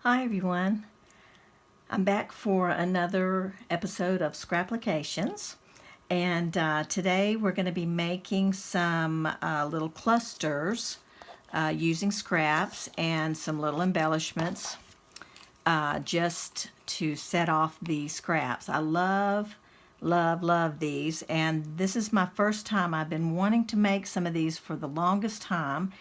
Hi everyone, I'm back for another episode of Scrapplications, and today we're going to be making some little clusters using scraps and some little embellishments just to set off the scraps. I love these, and this is my first time. I've been wanting to make some of these for the longest time.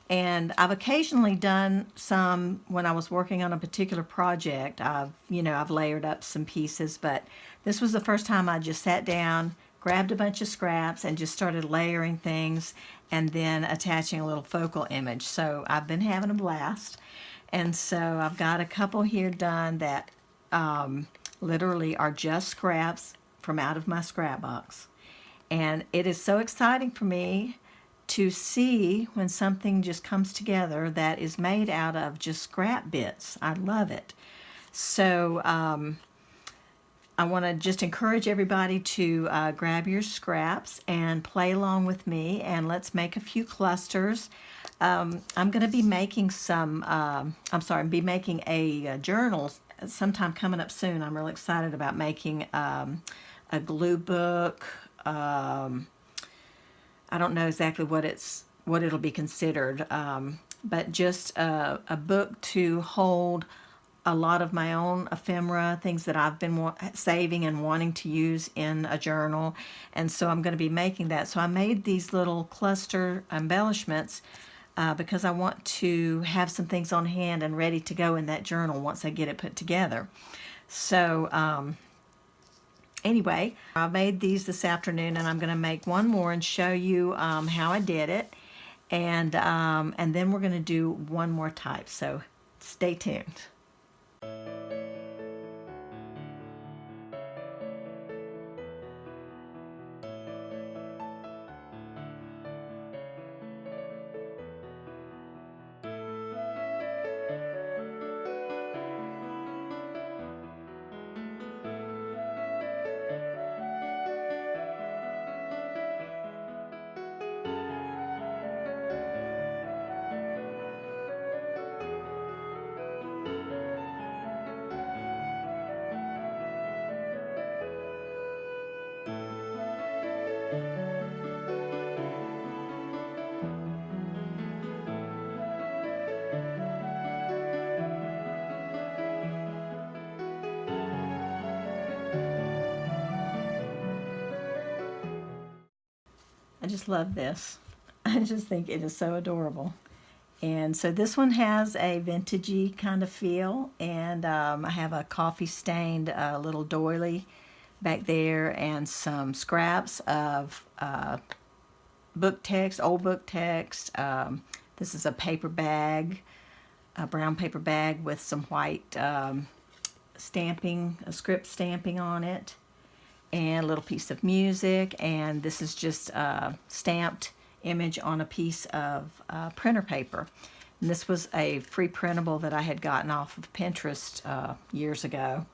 And I've occasionally done some when I was working on a particular project. I've layered up some pieces, but this was the first time I just sat down, grabbed a bunch of scraps, and just started layering things and then attaching a little focal image. So I've been having a blast. And so I've got a couple here done that literally are just scraps from out of my scrap box. And it is so exciting for me to see when something just comes together that is made out of just scrap bits. I love it. So I want to just encourage everybody to grab your scraps and play along with me, and let's make a few clusters. I'm going to be making making a journal sometime coming up soon. I'm really excited about making a glue book. I don't know exactly what it'll be considered, but just a book to hold a lot of my own ephemera, things that I've been saving and wanting to use in a journal. And so I'm going to be making that. So I made these little cluster embellishments because I want to have some things on hand and ready to go in that journal once I get it put together. So anyway, I made these this afternoon, and I'm going to make one more and show you how I did it, and then we're going to do one more type, so stay tuned. I just love this. I just think it is so adorable. And so this one has a vintagey kind of feel, and I have a coffee stained little doily back there, and some scraps of book text, old book text. This is a paper bag, a brown paper bag with some white stamping, a script stamping on it, and a little piece of music. And this is just a stamped image on a piece of printer paper. And this was a free printable that I had gotten off of Pinterest years ago,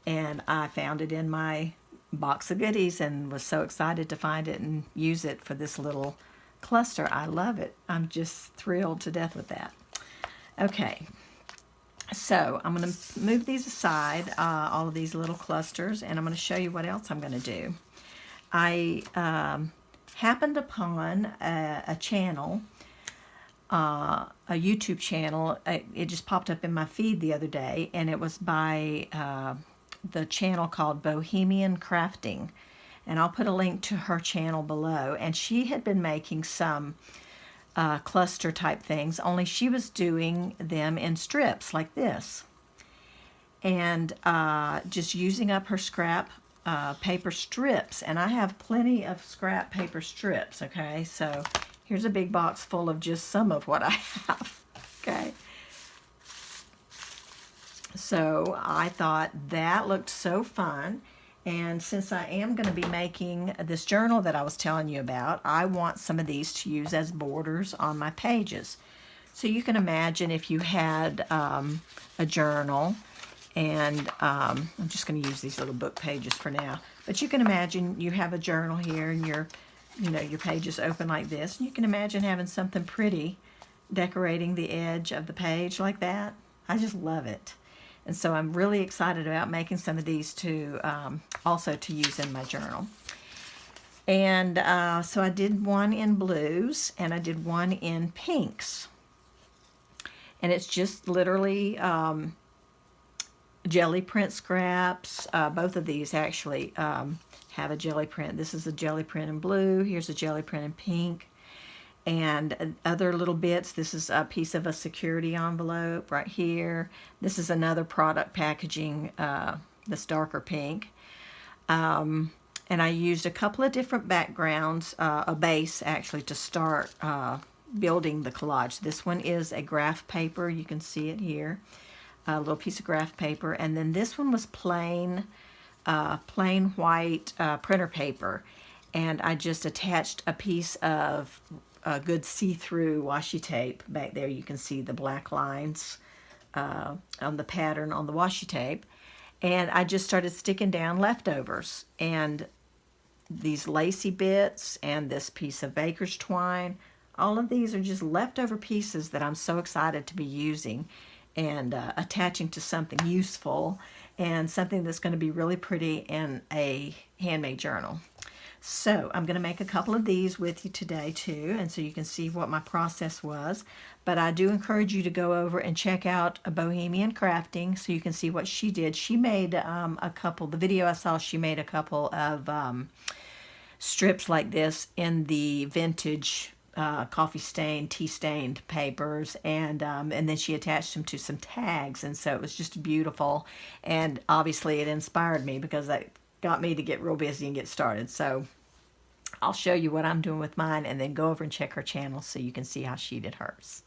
and I found it in my box of goodies and was so excited to find it and use it for this little cluster. I love it. I'm just thrilled to death with that. Okay, so I'm going to move these aside, all of these little clusters, and I'm going to show you what else I'm going to do. I happened upon a channel, a YouTube channel. It just popped up in my feed the other day, and it was by the channel called Bohemian Crafting, and I'll put a link to her channel below. And she had been making some cluster type things, only she was doing them in strips like this, and just using up her scrap paper strips. And I have plenty of scrap paper strips. Okay, so here's a big box full of just some of what I have. Okay, so I thought that looked so fun, and since I am going to be making this journal that I was telling you about, I want some of these to use as borders on my pages. So you can imagine if you had a journal, and I'm just going to use these little book pages for now, but you can imagine you have a journal here, and your pages open like this, and you can imagine having something pretty decorating the edge of the page like that. I just love it. And so I'm really excited about making some of these to also to use in my journal. And so I did one in blues and I did one in pinks. And it's just literally jelly print scraps. Both of these actually have a jelly print. This is a jelly print in blue. Here's a jelly print in pink. And other little bits. This is a piece of a security envelope right here. This is another product packaging, this darker pink. And I used a couple of different backgrounds, a base actually, to start building the collage. This one is a graph paper. You can see it here. A little piece of graph paper. And then this one was plain white printer paper. And I just attached a piece of good see-through washi tape. Back there you can see the black lines on the pattern on the washi tape. And I just started sticking down leftovers. And these lacy bits and this piece of baker's twine, all of these are just leftover pieces that I'm so excited to be using and attaching to something useful and something that's going to be really pretty in a handmade journal. So I'm going to make a couple of these with you today too, and so you can see what my process was. But I do encourage you to go over and check out a Bohemian Crafting so you can see what she did. She made a couple, the video I saw, she made a couple of strips like this in the vintage coffee stained, tea stained papers, and then she attached them to some tags, and so it was just beautiful. And obviously it inspired me because that got me to get real busy and get started. So I'll show you what I'm doing with mine and then go over and check her channel so you can see how she did hers.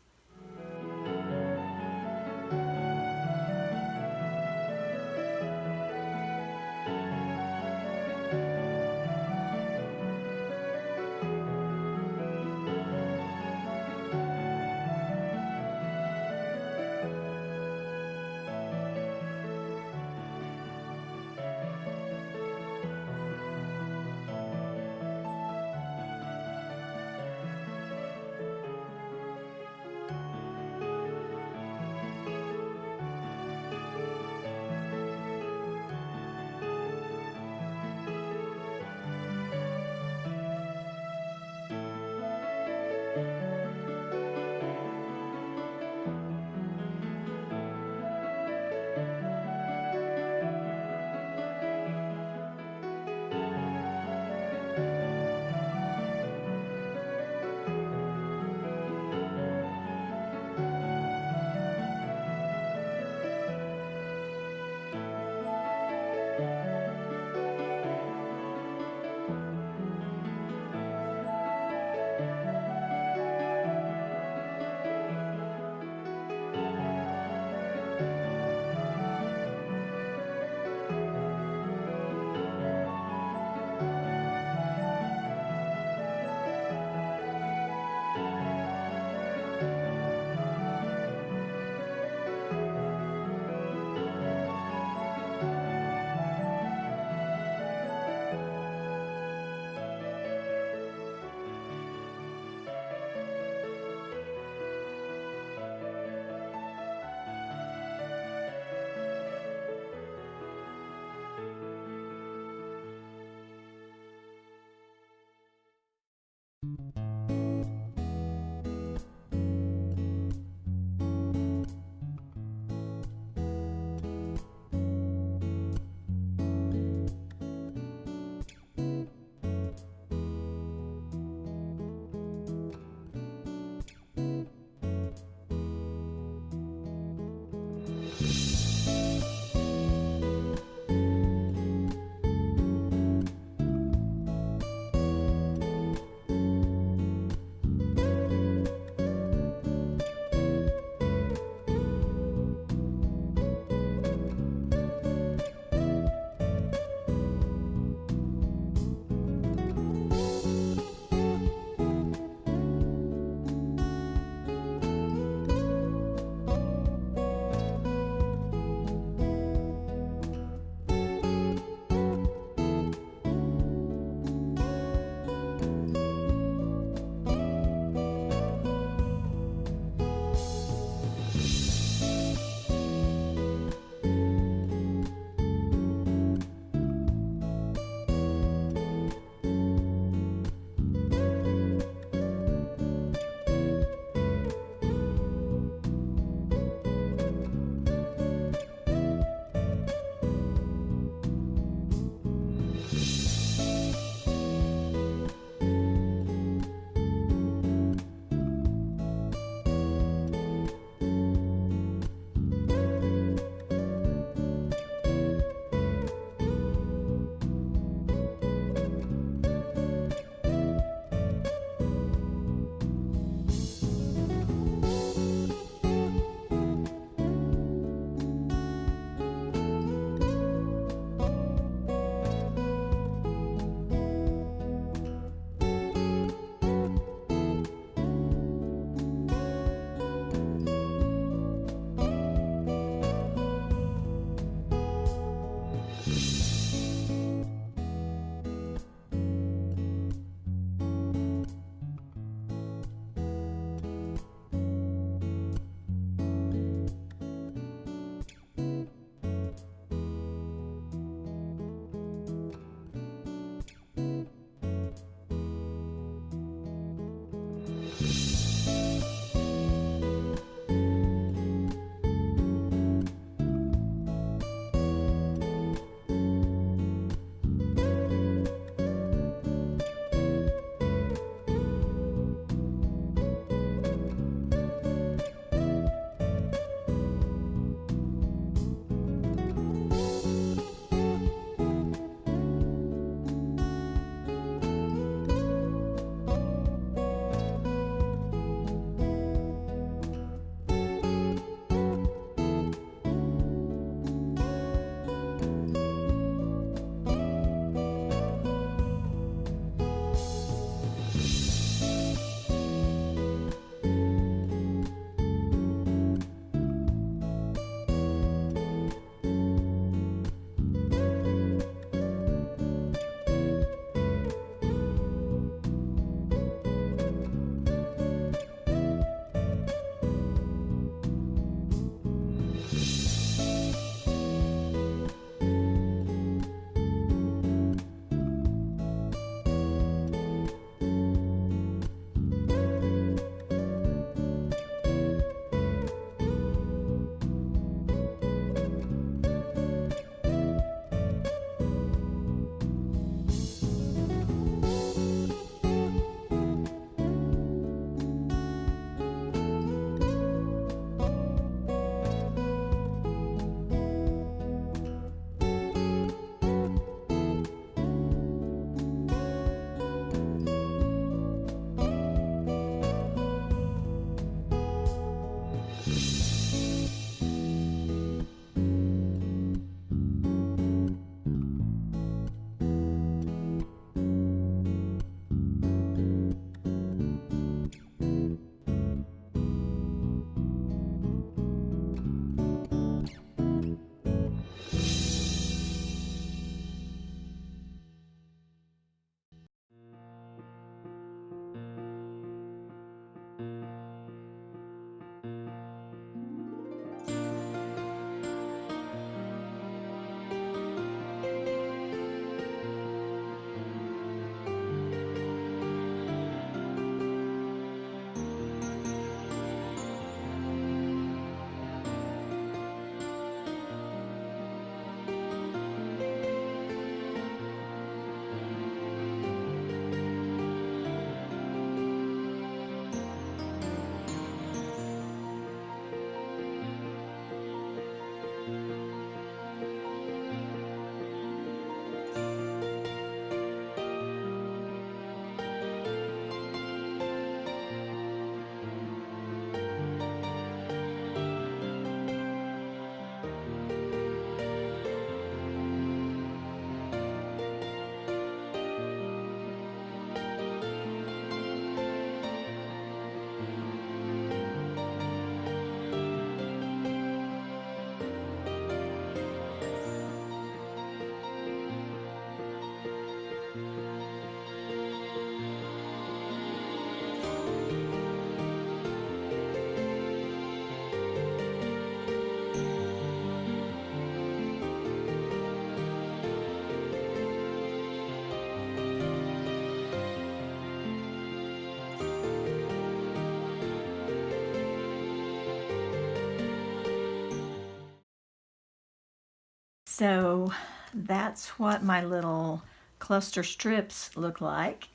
So that's what my little cluster strips look like,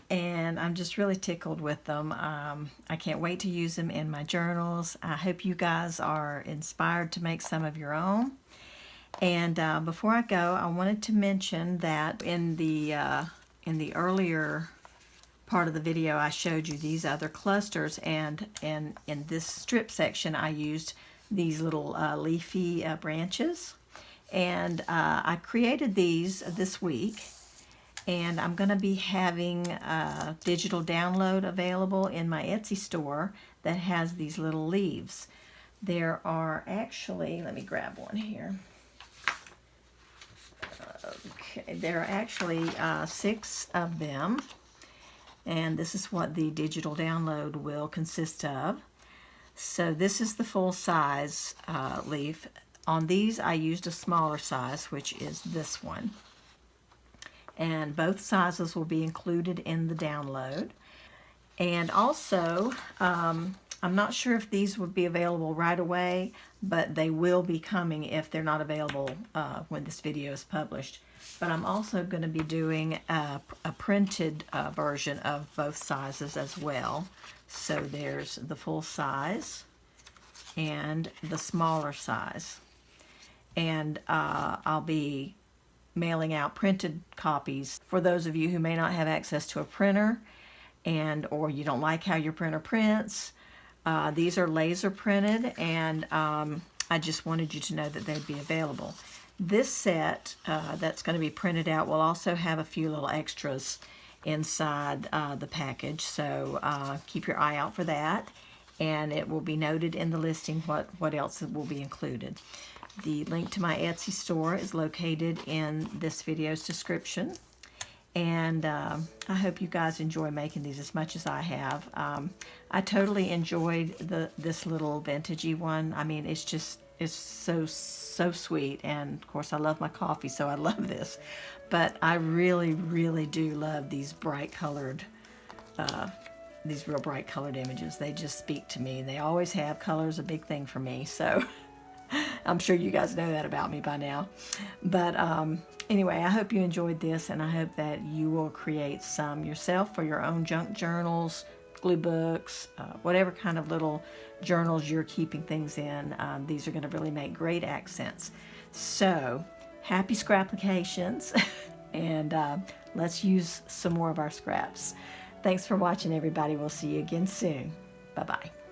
and I'm just really tickled with them. I can't wait to use them in my journals. I hope you guys are inspired to make some of your own. And before I go, I wanted to mention that in the earlier part of the video I showed you these other clusters, and in this strip section I used these little leafy branches, and I created these this week, and I'm going to be having a digital download available in my Etsy store that has these little leaves. There are actually, let me grab one here. Okay, there are actually 6 of them, and this is what the digital download will consist of. So this is the full size leaf. On these I used a smaller size, which is this one. And both sizes will be included in the download. And also, I'm not sure if these would be available right away, but they will be coming if they're not available when this video is published. But I'm also going to be doing a printed version of both sizes as well. So there's the full size and the smaller size. And I'll be mailing out printed copies for those of you who may not have access to a printer, and or you don't like how your printer prints. These are laser printed, and I just wanted you to know that they'd be available. This set that's going to be printed out will also have a few little extras inside the package, so keep your eye out for that, and it will be noted in the listing what else will be included. The link to my Etsy store is located in this video's description, and I hope you guys enjoy making these as much as I have. I totally enjoyed this little vintagey one. I mean, it's so sweet, and of course I love my coffee, so I love this. But I really do love these bright colored, these real bright colored images. They just speak to me. They always have. Color's a big thing for me, so I'm sure you guys know that about me by now. But anyway, I hope you enjoyed this, and I hope that you will create some yourself for your own junk journals, glue books, whatever kind of little journals you're keeping things in. These are going to really make great accents. So, happy Scrapplications, and let's use some more of our scraps. Thanks for watching, everybody. We'll see you again soon. Bye-bye.